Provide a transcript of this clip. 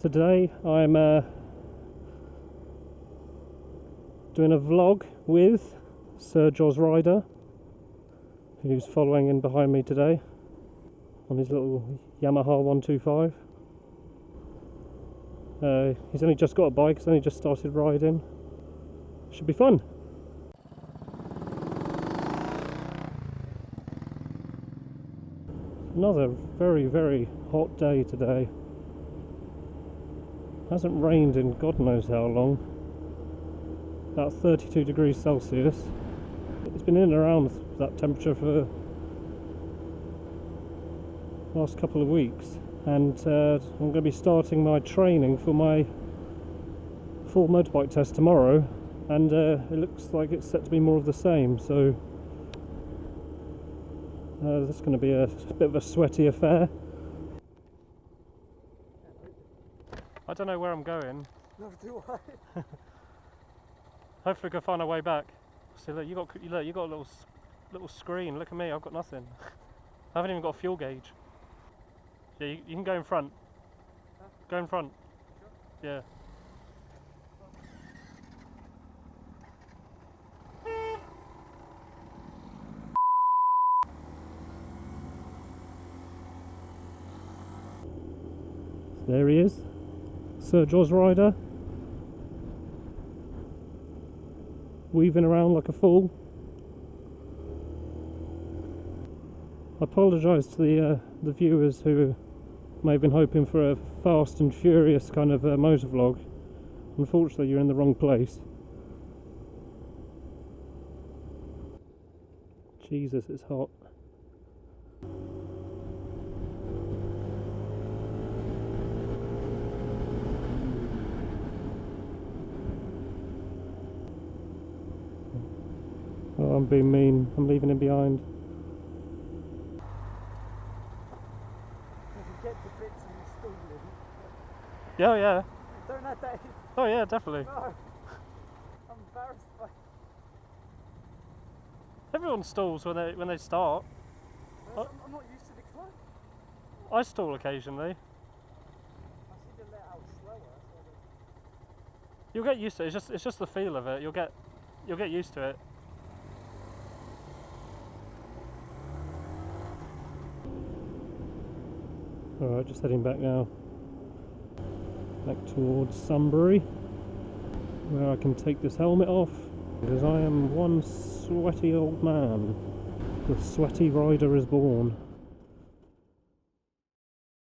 Today I'm doing a vlog with SirJoz Rider, who's following in behind me today on his little Yamaha 125. He's only just got a bike, he's only just started riding. Should be fun. Another very, very hot day today. Hasn't rained in God knows how long. About 32 degrees Celsius. It's been in and around that temperature for the last couple of weeks. And I'm going to be starting my training for my full motorbike test tomorrow. And it looks like it's set to be more of the same. So this is going to be a bit of a sweaty affair. I don't know where I'm going. Neither do I. Hopefully we can find our way back. See, look, you got a little screen. Look at me, I've got nothing. I haven't even got a fuel gauge. Yeah, you can go in front. Huh? Go in front. Sure? Yeah. There he is, SirJoz Rider, weaving around like a fool. I apologise to the viewers who may have been hoping for a fast and furious kind of motor vlog. Unfortunately, you're in the wrong place. Jesus, it's hot. Oh, I'm being mean. I'm leaving him behind. You can get the bits and install them. Yeah, yeah. Don't have that. Oh yeah, definitely. No. I'm embarrassed by. Everyone stalls when they start. I'm not used to the climb. I stall occasionally. I seem to let out slower. You'll get used to it. It's just the feel of it. You'll get used to it. Alright, just heading back now. Back towards Surrey, where I can take this helmet off, because I am one sweaty old man. The sweaty rider is born.